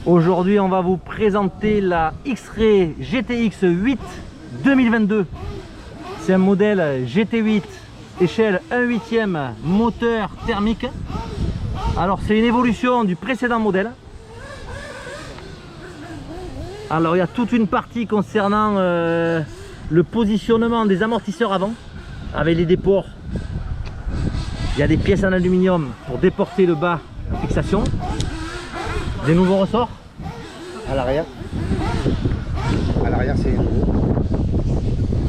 Aujourd'hui, on va vous présenter la X-Ray GTX 8 2022. C'est un modèle GT8 échelle 1/8e moteur thermique. Alors, c'est une évolution du précédent modèle. Alors, il y a toute une partie concernant le positionnement des amortisseurs avant avec les déports. Il y a des pièces en aluminium pour déporter le bas de fixation. Des nouveaux ressorts à l'arrière. À l'arrière, c'est nouveau.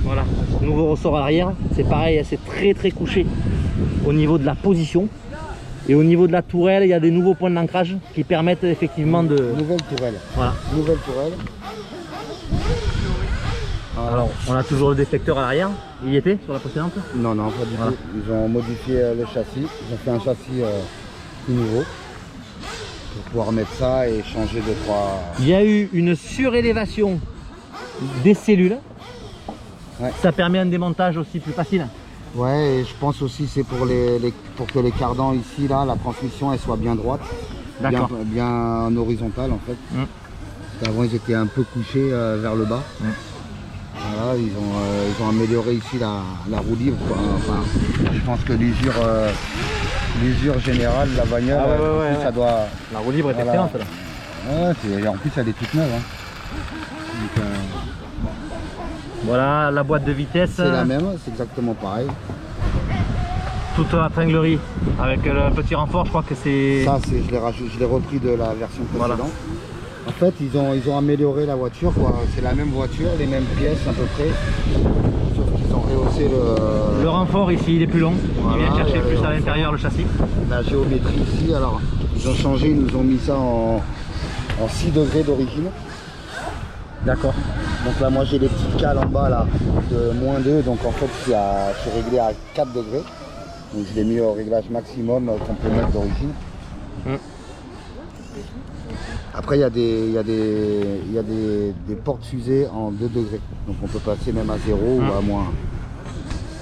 Voilà, nouveau ressort à l'arrière. C'est pareil, c'est très couché au niveau de la position. Et au niveau de la tourelle, il y a des nouveaux points d'ancrage qui permettent effectivement de... Nouvelle tourelle. Voilà. Nouvelle tourelle. Alors, on a toujours le déflecteur à l'arrière. Il y était sur la précédente? Non, pas du tout. Ils ont modifié le châssis. Ils ont fait un châssis tout nouveau pour pouvoir mettre ça et changer de 3. Il y a eu une surélévation des cellules. Ouais. Ça permet un démontage aussi plus facile. Ouais, et je pense aussi c'est pour pour que les cardans ici, là, la transmission elle soit bien droite, bien horizontale en fait. Avant ils étaient un peu couchés vers le bas. Voilà, ils ont amélioré ici la roue libre. Enfin, je pense que l'usure générale de la bagnole, ça doit... La roue libre est excellente là. Ouais, en plus elle est toute neuve. Hein. Donc, voilà la boîte de vitesse. C'est la même, c'est exactement pareil. Toute la tringlerie avec le petit renfort, je crois que c'est... Ça, je l'ai repris de la version précédente. Voilà. En fait, ils ont amélioré la voiture, quoi. C'est la même voiture, les mêmes pièces à peu près. Sauf qu'ils ont rehaussé le renfort ici, il est plus long. Voilà, il vient chercher plus à l'intérieur le châssis. La géométrie ici, alors ils ont changé, ils nous ont mis ça en 6 degrés d'origine. D'accord. Donc là, moi j'ai des petites cales en bas là de -2, donc en fait je suis réglé à 4 degrés. Donc je l'ai mis au réglage maximum qu'on peut mettre d'origine. Après il y a des portes fusées en 2 degrés. Donc on peut passer même à 0 ou à moins.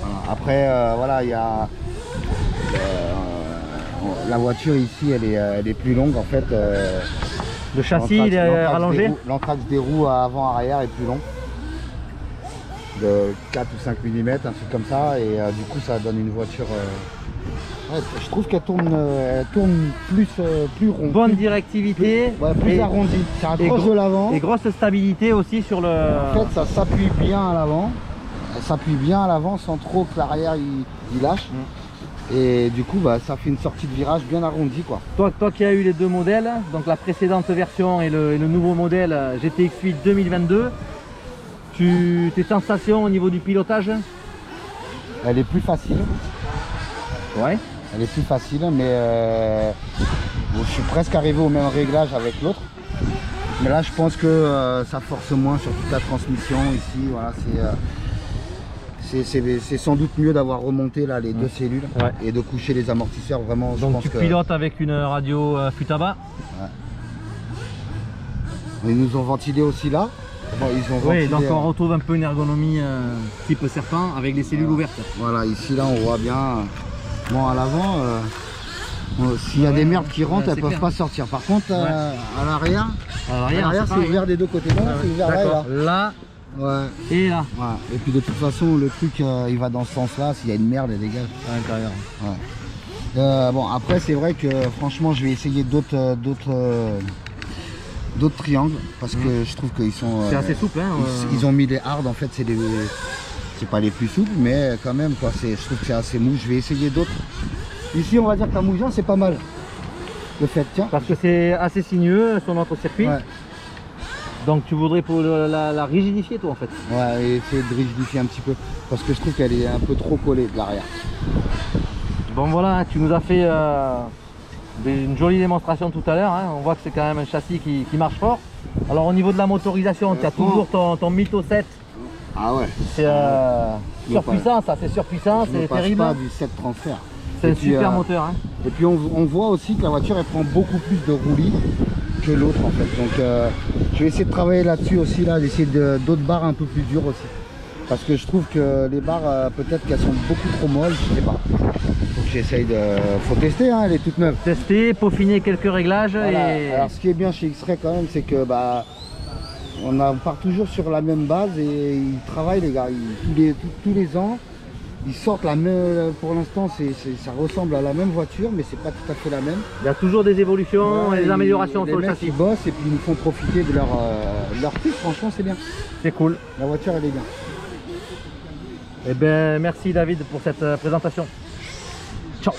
Voilà. Après voilà, il y a la voiture ici elle est plus longue en fait. Le châssis il est rallongé. L'entraxe des roues avant-arrière est plus long. De 4 ou 5 mm, un truc comme ça. Et du coup ça donne une voiture... je trouve qu'elle tourne plus rond. Bonne directivité. Plus arrondie. C'est un proche de l'avant. Et grosse stabilité aussi sur le... En fait ça s'appuie bien à l'avant. Elle s'appuie bien à l'avant sans trop que l'arrière il lâche. Et du coup ça fait une sortie de virage bien arrondie quoi. Toi qui as eu les deux modèles, donc la précédente version et le nouveau modèle GTX 8 2022, tes sensations au niveau du pilotage? Elle est plus facile. Ouais. Elle est plus facile mais je suis presque arrivé au même réglage avec l'autre. Mais là je pense que ça force moins sur toute la transmission ici. Voilà, c'est sans doute mieux d'avoir remonté là les deux cellules et de coucher les amortisseurs vraiment. Donc tu pilotes avec une radio Futaba. Ils nous ont ventilé aussi là. Bon, donc on retrouve un peu une ergonomie type serpent avec les cellules ouvertes. Voilà, ici là on voit bien. Bon à l'avant, s'il y a des merdes qui rentrent, elles peuvent pas sortir. Par contre à l'arrière, c'est ouvert des deux côtés. C'est ouvert là. Ouais. Et là. Ouais. Et puis de toute façon le truc il va dans ce sens là, s'il y a une merde elle dégage à l'intérieur. Bon après c'est vrai que franchement je vais essayer d'autres triangles parce que je trouve qu'ils sont... c'est assez souple hein, ils ont mis des hard en fait, c'est pas les plus souples mais quand même quoi, je trouve que c'est assez mou. Je vais essayer d'autres. Ici on va dire que la Mougin c'est pas mal le fait, tiens. Parce que c'est assez sinueux sur notre circuit. Donc tu voudrais pour la rigidifier toi en fait. Ouais, et essayer de rigidifier un petit peu parce que je trouve qu'elle est un peu trop collée de l'arrière. Bon voilà, tu nous as fait une jolie démonstration tout à l'heure. On voit que c'est quand même un châssis qui marche fort. Alors au niveau de la motorisation, tu as toujours ton Mytho 7. Ah ouais. C'est surpuissant ça, c'est surpuissant, c'est terrible. Pas du 7 transfert. C'est un super moteur. Et puis on voit aussi que la voiture elle prend beaucoup plus de roulis que l'autre en fait. Donc je vais essayer de travailler là-dessus aussi, d'essayer d'autres barres un peu plus dures aussi. Parce que je trouve que les barres peut-être qu'elles sont beaucoup trop molles, je sais pas. Donc j'essaye de... Faut tester, hein, elle est toute neuve. Tester, peaufiner quelques réglages. Voilà. Et... Alors ce qui est bien chez X-Ray quand même, c'est que on part toujours sur la même base et ils travaillent les gars. Tous les ans, ils sortent la même. Pour l'instant, ça ressemble à la même voiture, mais c'est pas tout à fait la même. Il y a toujours des évolutions et des améliorations sur le mecs, châssis. ils bossent et puis ils nous font profiter de leur truc. Franchement, c'est bien. C'est cool. La voiture, elle est bien. Eh ben, merci David pour cette présentation. Ciao.